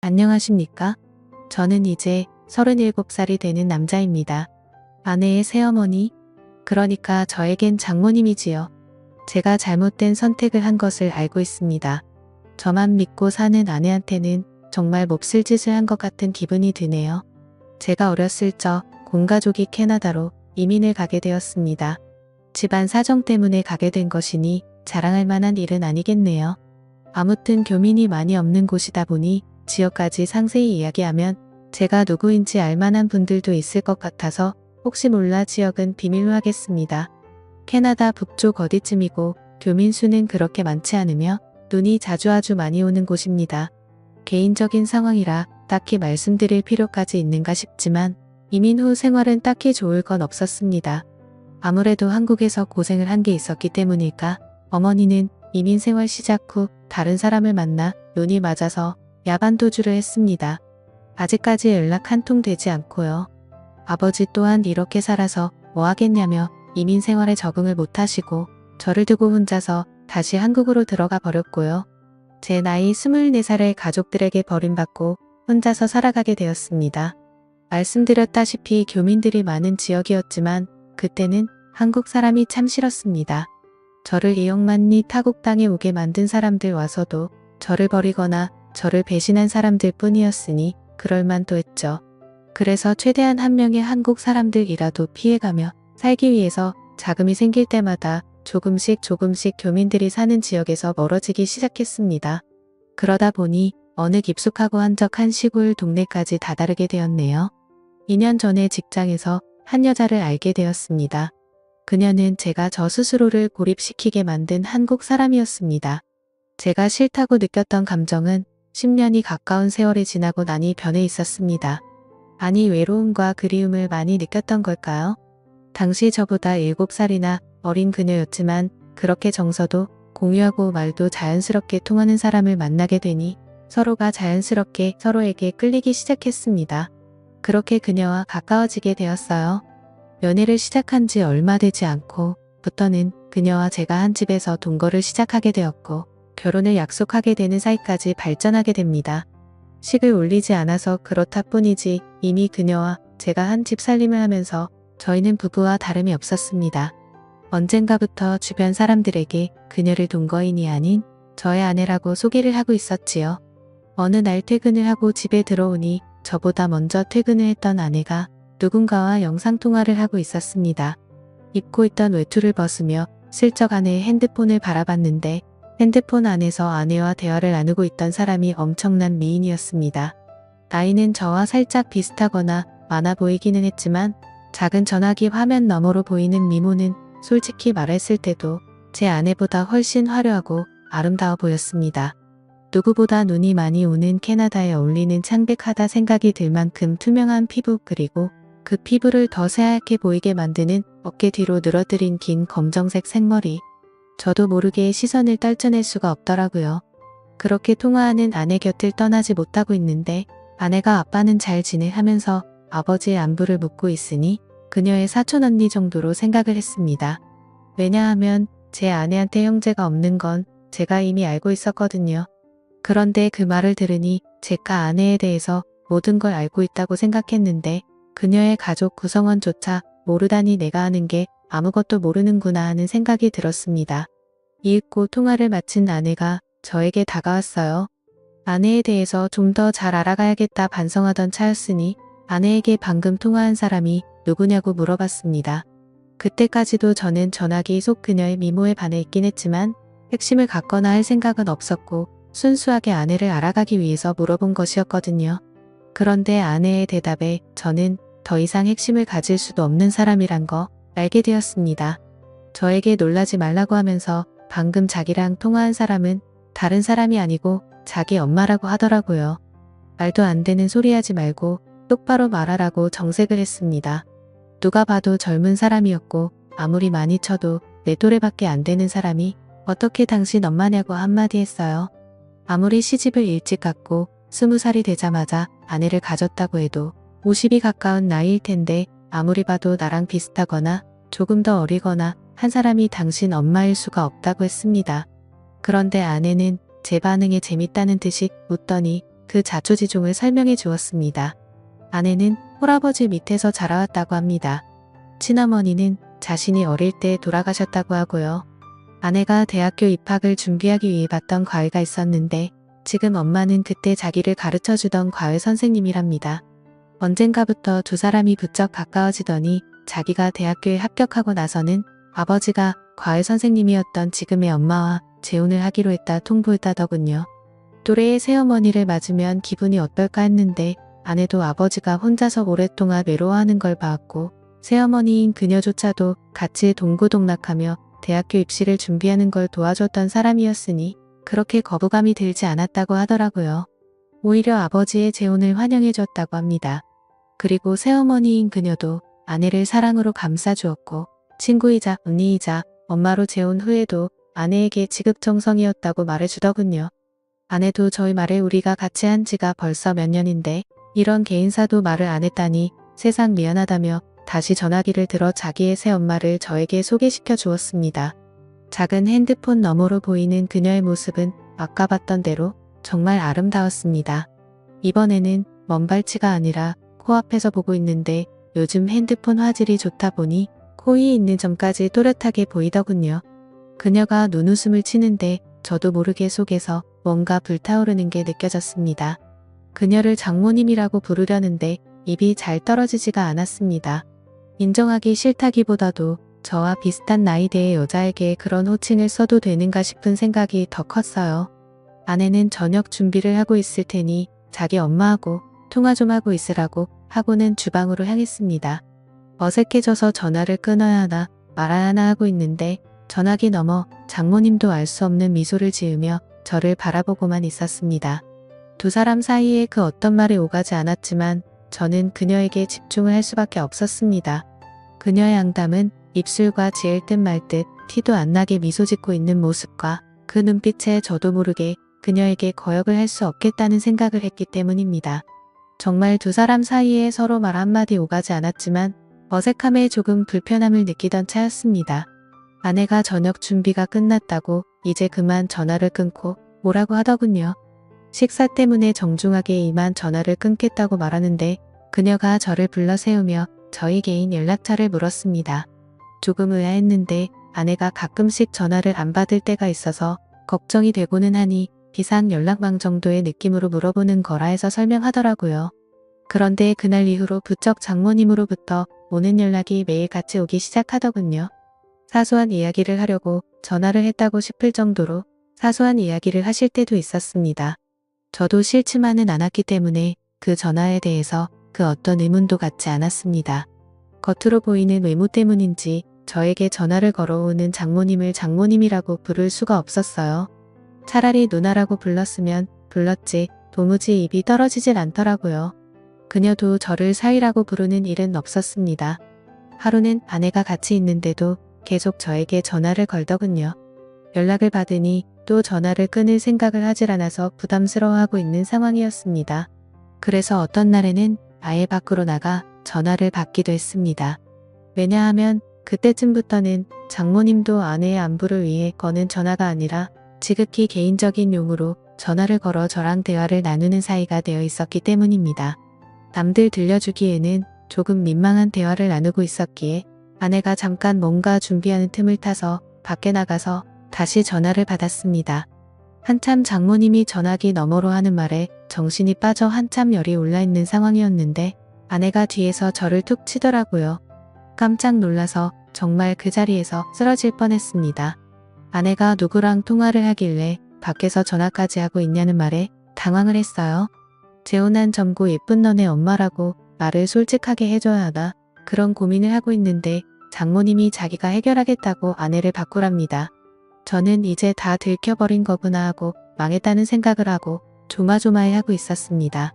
안녕하십니까? 저는 이제 37살이 되는 남자입니다. 아내의 새어머니, 그러니까 저에겐 장모님이지요. 제가 잘못된 선택을 한 것을 알고 있습니다. 저만 믿고 사는 아내한테는 정말 몹쓸 짓을 한 것 같은 기분이 드네요. 제가 어렸을 적 온 가족이 캐나다로 이민을 가게 되었습니다. 집안 사정 때문에 가게 된 것이니 자랑할 만한 일은 아니겠네요. 아무튼 교민이 많이 없는 곳이다 보니 지역까지 상세히 이야기하면 제가 누구인지 알만한 분들도 있을 것 같아서 혹시 몰라 지역은 비밀로 하겠습니다. 캐나다 북쪽 어디쯤이고 교민 수는 그렇게 많지 않으며 눈이 아주 많이 오는 곳입니다. 개인적인 상황이라 딱히 말씀드릴 필요까지 있는가 싶지만 이민 후 생활은 딱히 좋을 건 없었습니다. 아무래도 한국에서 고생을 한 게 있었기 때문일까 어머니는 이민 생활 시작 후 다른 사람을 만나 눈이 맞아서 야반도주를 했습니다. 아직까지 연락 한 통 되지 않고요. 아버지 또한 이렇게 살아서 뭐 하겠냐며 이민 생활에 적응을 못하시고 저를 두고 혼자서 다시 한국으로 들어가 버렸고요. 제 나이 24살에 가족들에게 버림받고 혼자서 살아가게 되었습니다. 말씀드렸다시피 교민들이 많은 지역이었지만 그때는 한국 사람이 참 싫었습니다. 저를 이억만리 타국 땅에 오게 만든 사람들 와서도 저를 버리거나 저를 배신한 사람들 뿐이었으니 그럴만도 했죠. 그래서 최대한 한 명의 한국 사람들이라도 피해가며 살기 위해서 자금이 생길 때마다 조금씩 교민들이 사는 지역에서 멀어지기 시작했습니다. 그러다 보니 어느 깊숙하고 한적한 시골 동네까지 다다르게 되었네요. 2년 전에 직장에서 한 여자를 알게 되었습니다. 그녀는 제가 저 스스로를 고립시키게 만든 한국 사람이었습니다. 제가 싫다고 느꼈던 감정은 10년이 가까운 세월이 지나고 나니 변해 있었습니다. 아니 외로움과 그리움을 많이 느꼈던 걸까요? 당시 저보다 7살이나 어린 그녀였지만 그렇게 정서도 공유하고 말도 자연스럽게 통하는 사람을 만나게 되니 서로가 자연스럽게 서로에게 끌리기 시작했습니다. 그렇게 그녀와 가까워지게 되었어요. 연애를 시작한 지 얼마 되지 않고부터는 그녀와 제가 한 집에서 동거를 시작하게 되었고 결혼을 약속하게 되는 사이까지 발전하게 됩니다. 식을 올리지 않아서 그렇다 뿐이지 이미 그녀와 제가 한 집 살림을 하면서 저희는 부부와 다름이 없었습니다. 언젠가부터 주변 사람들에게 그녀를 동거인이 아닌 저의 아내라고 소개를 하고 있었지요. 어느 날 퇴근을 하고 집에 들어오니 저보다 먼저 퇴근을 했던 아내가 누군가와 영상통화를 하고 있었습니다. 입고 있던 외투를 벗으며 슬쩍 아내의 핸드폰을 바라봤는데 핸드폰 안에서 아내와 대화를 나누고 있던 사람이 엄청난 미인이었습니다. 나이는 저와 살짝 비슷하거나 많아 보이기는 했지만 작은 전화기 화면 너머로 보이는 미모는 솔직히 말했을 때도 제 아내보다 훨씬 화려하고 아름다워 보였습니다. 누구보다 눈이 많이 오는 캐나다에 어울리는 창백하다 생각이 들 만큼 투명한 피부 그리고 그 피부를 더 새하얗게 보이게 만드는 어깨 뒤로 늘어뜨린 긴 검정색 생머리. 저도 모르게 시선을 떨쳐낼 수가 없더라고요. 그렇게 통화하는 아내 곁을 떠나지 못하고 있는데 아내가 아빠는 잘 지내 하면서 아버지의 안부를 묻고 있으니 그녀의 사촌언니 정도로 생각을 했습니다. 왜냐하면 제 아내한테 형제가 없는 건 제가 이미 알고 있었거든요. 그런데 그 말을 들으니 제가 아내에 대해서 모든 걸 알고 있다고 생각했는데 그녀의 가족 구성원조차 모르다니 내가 아는 게 아무것도 모르는구나 하는 생각이 들었습니다. 이윽고 통화를 마친 아내가 저에게 다가왔어요. 아내에 대해서 좀 더 잘 알아가야겠다 반성하던 차였으니 아내에게 방금 통화한 사람이 누구냐고 물어봤습니다. 그때까지도 저는 전화기 속 그녀의 미모에 반해 있긴 했지만 핵심을 갖거나 할 생각은 없었고 순수하게 아내를 알아가기 위해서 물어본 것이었거든요. 그런데 아내의 대답에 저는 더 이상 핵심을 가질 수도 없는 사람이란 거 알게 되었습니다. 저에게 놀라지 말라고 하면서 방금 자기랑 통화한 사람은 다른 사람이 아니고 자기 엄마라고 하더라고요. 말도 안 되는 소리 하지 말고 똑바로 말하라고 정색을 했습니다. 누가 봐도 젊은 사람이었고 아무리 많이 쳐도 내 또래밖에 안 되는 사람이 어떻게 당신 엄마냐고 한마디 했어요. 아무리 시집을 일찍 갔고 20살이 되자마자 아내를 가졌다고 해도 50이 가까운 나이일 텐데 아무리 봐도 나랑 비슷하거나 조금 더 어리거나 한 사람이 당신 엄마일 수가 없다고 했습니다. 그런데 아내는 제 반응에 재밌다는 듯이 웃더니 그 자초지종을 설명해 주었습니다. 아내는 홀아버지 밑에서 자라왔다고 합니다. 친어머니는 자신이 어릴 때 돌아가셨다고 하고요. 아내가 대학교 입학을 준비하기 위해 봤던 과외가 있었는데 지금 엄마는 그때 자기를 가르쳐주던 과외 선생님이랍니다. 언젠가부터 두 사람이 부쩍 가까워지더니 자기가 대학교에 합격하고 나서는 아버지가 과외 선생님이었던 지금의 엄마와 재혼을 하기로 했다 통보했다더군요. 또래의 새어머니를 맞으면 기분이 어떨까 했는데 아내도 아버지가 혼자서 오랫동안 외로워하는 걸 봐왔고 새어머니인 그녀조차도 같이 동고동락하며 대학교 입시를 준비하는 걸 도와줬던 사람이었으니 그렇게 거부감이 들지 않았다고 하더라고요. 오히려 아버지의 재혼을 환영해줬다고 합니다. 그리고 새어머니인 그녀도 아내를 사랑으로 감싸주었고 친구이자 언니이자 엄마로 재혼 후에도 아내에게 지극정성이었다고 말해주더군요. 아내도 저희 말에 우리가 같이 한 지가 벌써 몇 년인데 이런 개인사도 말을 안 했다니 세상 미안하다며 다시 전화기를 들어 자기의 새엄마를 저에게 소개시켜 주었습니다. 작은 핸드폰 너머로 보이는 그녀의 모습은 아까 봤던 대로 정말 아름다웠습니다. 이번에는 먼 발치가 아니라 코앞에서 보고 있는데 요즘 핸드폰 화질이 좋다 보니 코에 있는 점까지 또렷하게 보이더군요. 그녀가 눈웃음을 치는데 저도 모르게 속에서 뭔가 불타오르는 게 느껴졌습니다. 그녀를 장모님이라고 부르려는데 입이 잘 떨어지지가 않았습니다. 인정하기 싫다기보다도 저와 비슷한 나이대의 여자에게 그런 호칭을 써도 되는가 싶은 생각이 더 컸어요. 아내는 저녁 준비를 하고 있을 테니 자기 엄마하고 통화 좀 하고 있으라고 하고는 주방으로 향했습니다. 어색해져서 전화를 끊어야 하나 말아야 하나 하고 있는데 전화기 너머 장모님도 알 수 없는 미소를 지으며 저를 바라보고만 있었습니다. 두 사람 사이에 그 어떤 말이 오가지 않았지만 저는 그녀에게 집중을 할 수밖에 없었습니다. 그녀의 앙담은 입술과 지을 듯 말 듯 티도 안 나게 미소 짓고 있는 모습과 그 눈빛에 저도 모르게 그녀에게 거역을 할 수 없겠다는 생각을 했기 때문입니다. 정말 두 사람 사이에 서로 말 한마디 오가지 않았지만 어색함에 조금 불편함을 느끼던 차였습니다. 아내가 저녁 준비가 끝났다고 이제 그만 전화를 끊고 오라고 하더군요. 식사 때문에 정중하게 이만 전화를 끊겠다고 말하는데 그녀가 저를 불러 세우며 저희 개인 연락처를 물었습니다. 조금 의아했는데 아내가 가끔씩 전화를 안 받을 때가 있어서 걱정이 되고는 하니 비상 연락망 정도의 느낌으로 물어보는 거라 해서 설명하더라고요. 그런데 그날 이후로 부쩍 장모님으로부터 오는 연락이 매일 같이 오기 시작하더군요. 사소한 이야기를 하려고 전화를 했다고 싶을 정도로 사소한 이야기를 하실 때도 있었습니다. 저도 싫지만은 않았기 때문에 그 전화에 대해서 그 어떤 의문도 갖지 않았습니다. 겉으로 보이는 외모 때문인지 저에게 전화를 걸어오는 장모님을 장모님이라고 부를 수가 없었어요. 차라리 누나라고 불렀으면 불렀지 도무지 입이 떨어지질 않더라고요. 그녀도 저를 사위라고 부르는 일은 없었습니다. 하루는 아내가 같이 있는데도 계속 저에게 전화를 걸더군요. 연락을 받으니 또 전화를 끊을 생각을 하질 않아서 부담스러워하고 있는 상황이었습니다. 그래서 어떤 날에는 아예 밖으로 나가 전화를 받기도 했습니다. 왜냐하면 그때쯤부터는 장모님도 아내의 안부를 위해 거는 전화가 아니라 지극히 개인적인 용으로 전화를 걸어 저랑 대화를 나누는 사이가 되어 있었기 때문입니다. 남들 들려주기에는 조금 민망한 대화를 나누고 있었기에 아내가 잠깐 뭔가 준비하는 틈을 타서 밖에 나가서 다시 전화를 받았습니다. 한참 장모님이 전화기 너머로 하는 말에 정신이 빠져 한참 열이 올라있는 상황이었는데 아내가 뒤에서 저를 툭 치더라고요. 깜짝 놀라서 정말 그 자리에서 쓰러질 뻔했습니다. 아내가 누구랑 통화를 하길래 밖에서 전화까지 하고 있냐는 말에 당황을 했어요. 재혼한 젊고 예쁜 너네 엄마라고 말을 솔직하게 해줘야 하나 그런 고민을 하고 있는데 장모님이 자기가 해결하겠다고 아내를 바꾸랍니다. 저는 이제 다 들켜버린 거구나 하고 망했다는 생각을 하고 조마조마해하고 있었습니다.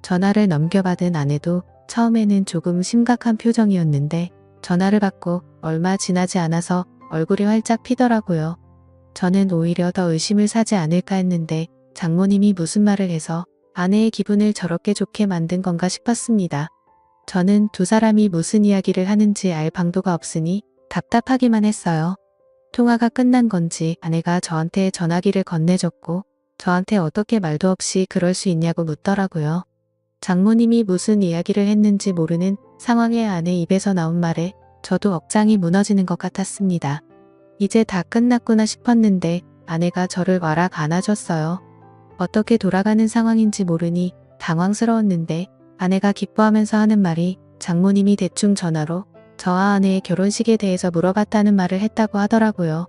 전화를 넘겨받은 아내도 처음에는 조금 심각한 표정이었는데 전화를 받고 얼마 지나지 않아서 얼굴이 활짝 피더라고요. 저는 오히려 더 의심을 사지 않을까 했는데 장모님이 무슨 말을 해서 아내의 기분을 저렇게 좋게 만든 건가 싶었습니다. 저는 두 사람이 무슨 이야기를 하는지 알 방도가 없으니 답답하기만 했어요. 통화가 끝난 건지 아내가 저한테 전화기를 건네줬고 저한테 어떻게 말도 없이 그럴 수 있냐고 묻더라고요. 장모님이 무슨 이야기를 했는지 모르는 상황에 아내 입에서 나온 말에 저도 억장이 무너지는 것 같았습니다. 이제 다 끝났구나 싶었는데 아내가 저를 와락 안아줬어요. 어떻게 돌아가는 상황인지 모르니 당황스러웠는데 아내가 기뻐하면서 하는 말이 장모님이 대충 전화로 저와 아내의 결혼식에 대해서 물어봤다는 말을 했다고 하더라고요.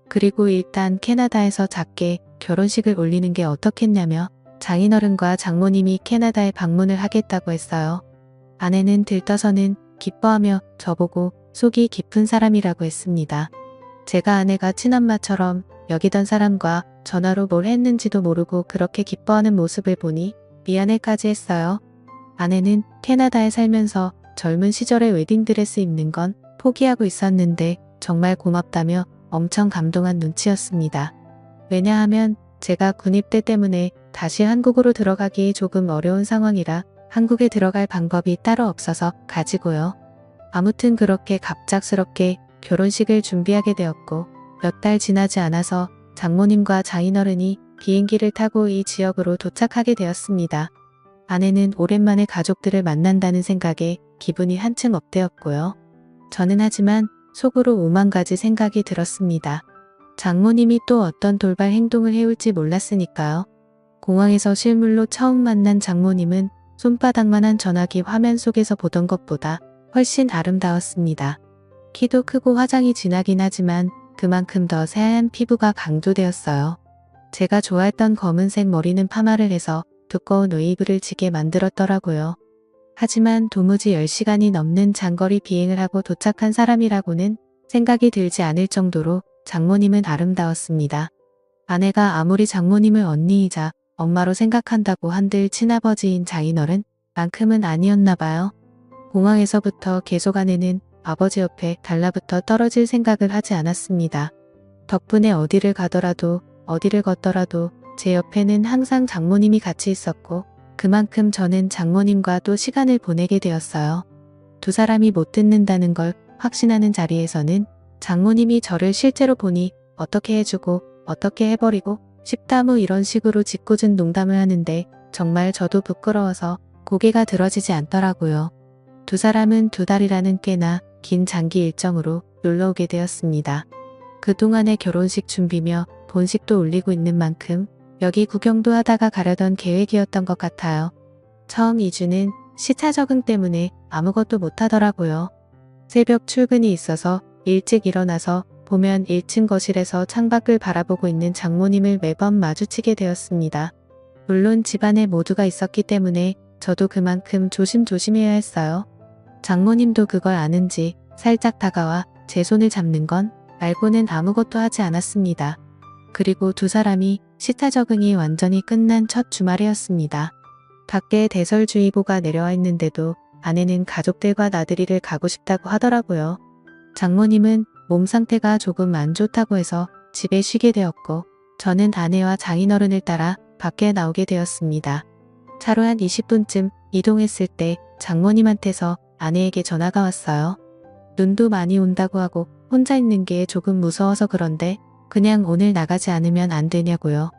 그리고 일단 캐나다에서 작게 결혼식을 올리는 게 어떻겠냐며 장인어른과 장모님이 캐나다에 방문을 하겠다고 했어요. 아내는 들떠서는 기뻐하며 저보고 속이 깊은 사람이라고 했습니다. 제가 아내가 친엄마처럼 여기던 사람과 전화로 뭘 했는지도 모르고 그렇게 기뻐하는 모습을 보니 미안해까지 했어요. 아내는 캐나다에 살면서 젊은 시절에 웨딩드레스 입는 건 포기하고 있었는데 정말 고맙다며 엄청 감동한 눈치였습니다. 왜냐하면 제가 군입대 때문에 다시 한국으로 들어가기 조금 어려운 상황이라 한국에 들어갈 방법이 따로 없어서 가지고요. 아무튼 그렇게 갑작스럽게 결혼식을 준비하게 되었고 몇 달 지나지 않아서 장모님과 장인어른이 비행기를 타고 이 지역으로 도착하게 되었습니다. 아내는 오랜만에 가족들을 만난다는 생각에 기분이 한층 업되었고요. 저는 하지만 속으로 오만 가지 생각이 들었습니다. 장모님이 또 어떤 돌발 행동을 해올지 몰랐으니까요. 공항에서 실물로 처음 만난 장모님은 손바닥만한 전화기 화면 속에서 보던 것보다 훨씬 아름다웠습니다. 키도 크고 화장이 진하긴 하지만 그만큼 더 새하얀 피부가 강조되었어요. 제가 좋아했던 검은색 머리는 파마를 해서 두꺼운 웨이브를 지게 만들었더라고요. 하지만 도무지 10시간이 넘는 장거리 비행을 하고 도착한 사람이라고는 생각이 들지 않을 정도로 장모님은 아름다웠습니다. 아내가 아무리 장모님을 언니이자 엄마로 생각한다고 한들 친아버지인 장인어른 만큼은 아니었나 봐요. 공항에서부터 계속 아내는 아버지 옆에 달라붙어 떨어질 생각을 하지 않았습니다. 덕분에 어디를 가더라도 어디를 걷더라도 제 옆에는 항상 장모님이 같이 있었고 그만큼 저는 장모님과 또 시간을 보내게 되었어요. 두 사람이 못 듣는다는 걸 확신하는 자리에서는 장모님이 저를 실제로 보니 어떻게 해주고 어떻게 해버리고 싶다 뭐 이런 식으로 짓궂은 농담을 하는데 정말 저도 부끄러워서 고개가 들어지지 않더라고요. 두 사람은 2달이라는 꽤나 긴 장기 일정으로 놀러 오게 되었습니다. 그동안의 결혼식 준비며 본식도 올리고 있는 만큼 여기 구경도 하다가 가려던 계획이었던 것 같아요. 처음 2주는 시차 적응 때문에 아무것도 못하더라고요. 새벽 출근이 있어서 일찍 일어나서 보면 1층 거실에서 창밖을 바라보고 있는 장모님을 매번 마주치게 되었습니다. 물론 집안에 모두가 있었기 때문에 저도 그만큼 조심조심해야 했어요. 장모님도 그걸 아는지 살짝 다가와 제 손을 잡는 건 말고는 아무것도 하지 않았습니다. 그리고 두 사람이 시차 적응이 완전히 끝난 첫 주말이었습니다. 밖에 대설주의보가 내려와 있는데도 아내는 가족들과 나들이를 가고 싶다고 하더라고요. 장모님은 몸 상태가 조금 안 좋다고 해서 집에 쉬게 되었고 저는 아내와 장인어른을 따라 밖에 나오게 되었습니다. 차로 한 20분쯤 이동했을 때 장모님한테서 아내에게 전화가 왔어요. 눈도 많이 온다고 하고 혼자 있는 게 조금 무서워서 그런데 그냥 오늘 나가지 않으면 안 되냐고요.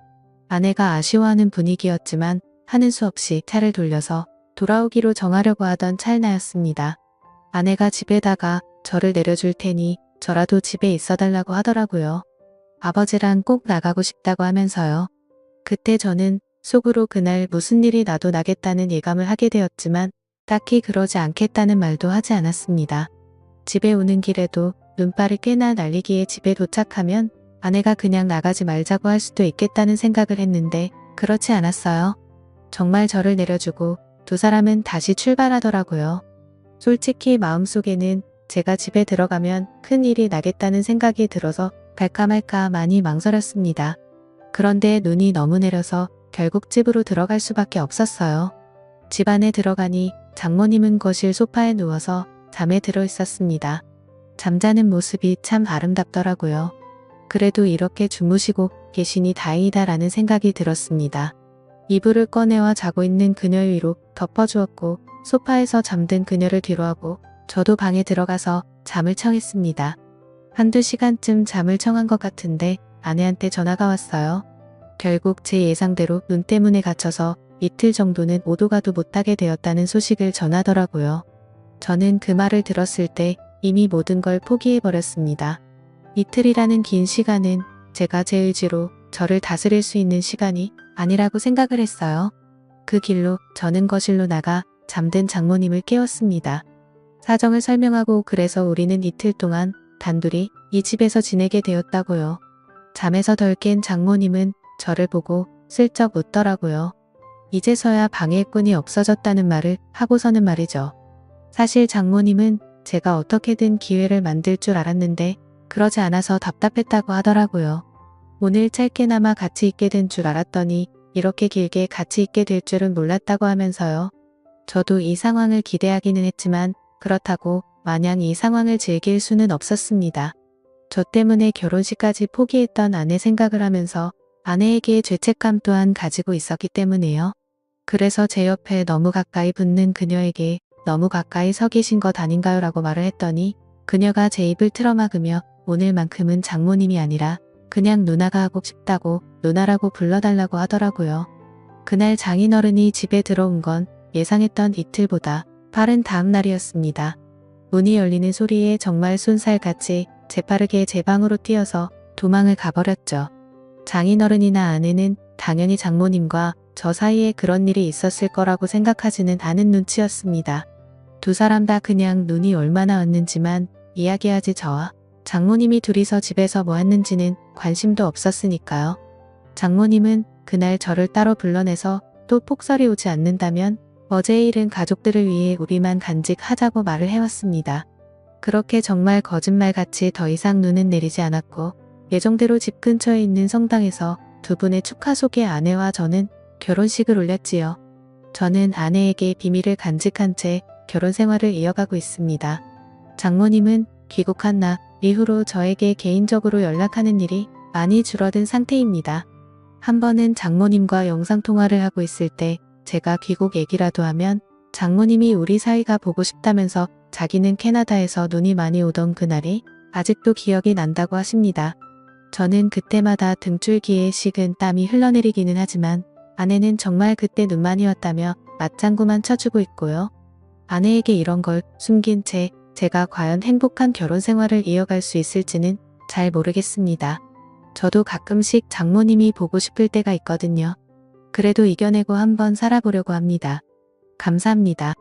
아내가 아쉬워하는 분위기였지만 하는 수 없이 차를 돌려서 돌아오기로 정하려고 하던 찰나였습니다. 아내가 집에다가 저를 내려줄 테니 저라도 집에 있어달라고 하더라고요. 아버지랑 꼭 나가고 싶다고 하면서요. 그때 저는 속으로 그날 무슨 일이 나도 나겠다는 예감을 하게 되었지만 딱히 그러지 않겠다는 말도 하지 않았습니다. 집에 오는 길에도 눈발을 꽤나 날리기에 집에 도착하면 아내가 그냥 나가지 말자고 할 수도 있겠다는 생각을 했는데 그렇지 않았어요. 정말 저를 내려주고 두 사람은 다시 출발하더라고요. 솔직히 마음속에는 제가 집에 들어가면 큰 일이 나겠다는 생각이 들어서 갈까 말까 많이 망설였습니다. 그런데 눈이 너무 내려서 결국 집으로 들어갈 수밖에 없었어요. 집 안에 들어가니 장모님은 거실 소파에 누워서 잠에 들어 있었습니다. 잠자는 모습이 참 아름답더라고요. 그래도 이렇게 주무시고 계시니 다행이다라는 생각이 들었습니다. 이불을 꺼내와 자고 있는 그녀 위로 덮어주었고 소파에서 잠든 그녀를 뒤로하고 저도 방에 들어가서 잠을 청했습니다. 한두 시간쯤 잠을 청한 것 같은데 아내한테 전화가 왔어요. 결국 제 예상대로 눈 때문에 갇혀서 이틀 정도는 오도 가도 못하게 되었다는 소식을 전하더라고요. 저는 그 말을 들었을 때 이미 모든 걸 포기해버렸습니다. 이틀이라는 긴 시간은 제가 제 의지로 저를 다스릴 수 있는 시간이 아니라고 생각을 했어요. 그 길로 저는 거실로 나가 잠든 장모님을 깨웠습니다. 사정을 설명하고 그래서 우리는 이틀 동안 단둘이 이 집에서 지내게 되었다고요. 잠에서 덜 깬 장모님은 저를 보고 슬쩍 웃더라고요. 이제서야 방해꾼이 없어졌다는 말을 하고서는 말이죠. 사실 장모님은 제가 어떻게든 기회를 만들 줄 알았는데 그러지 않아서 답답했다고 하더라고요. 오늘 짧게나마 같이 있게 된 줄 알았더니 이렇게 길게 같이 있게 될 줄은 몰랐다고 하면서요. 저도 이 상황을 기대하기는 했지만 그렇다고 마냥 이 상황을 즐길 수는 없었습니다. 저 때문에 결혼식까지 포기했던 아내 생각을 하면서 아내에게 죄책감 또한 가지고 있었기 때문에요. 그래서 제 옆에 너무 가까이 붙는 그녀에게 너무 가까이 서 계신 것 아닌가요? 라고 말을 했더니 그녀가 제 입을 틀어막으며 오늘만큼은 장모님이 아니라 그냥 누나가 하고 싶다고 누나라고 불러달라고 하더라고요. 그날 장인어른이 집에 들어온 건 예상했던 이틀보다 빠른 다음 날이었습니다. 문이 열리는 소리에 정말 쏜살같이 재빠르게 제 방으로 뛰어서 도망을 가버렸죠. 장인어른이나 아내는 당연히 장모님과 저 사이에 그런 일이 있었을 거라고 생각하지는 않은 눈치였습니다. 두 사람 다 그냥 눈이 얼마나 왔는지만 이야기하지 저와 장모님이 둘이서 집에서 뭐 했는지는 관심도 없었으니까요. 장모님은 그날 저를 따로 불러내서 또 폭설이 오지 않는다면 어제의 일은 가족들을 위해 우리만 간직하자고 말을 해왔습니다. 그렇게 정말 거짓말같이 더 이상 눈은 내리지 않았고 예정대로 집 근처에 있는 성당에서 두 분의 축하 속에 아내와 저는 결혼식을 올렸지요. 저는 아내에게 비밀을 간직한 채 결혼 생활을 이어가고 있습니다. 장모님은 귀국한 날 이후로 저에게 개인적으로 연락하는 일이 많이 줄어든 상태입니다. 한 번은 장모님과 영상통화를 하고 있을 때 제가 귀국 얘기라도 하면 장모님이 우리 사이가 보고 싶다면서 자기는 캐나다에서 눈이 많이 오던 그날이 아직도 기억이 난다고 하십니다. 저는 그때마다 등줄기에 식은 땀이 흘러내리기는 하지만 아내는 정말 그때 눈만이 왔다며 맞장구만 쳐주고 있고요. 아내에게 이런 걸 숨긴 채 제가 과연 행복한 결혼 생활을 이어갈 수 있을지는 잘 모르겠습니다. 저도 가끔씩 장모님이 보고 싶을 때가 있거든요. 그래도 이겨내고 한번 살아보려고 합니다. 감사합니다.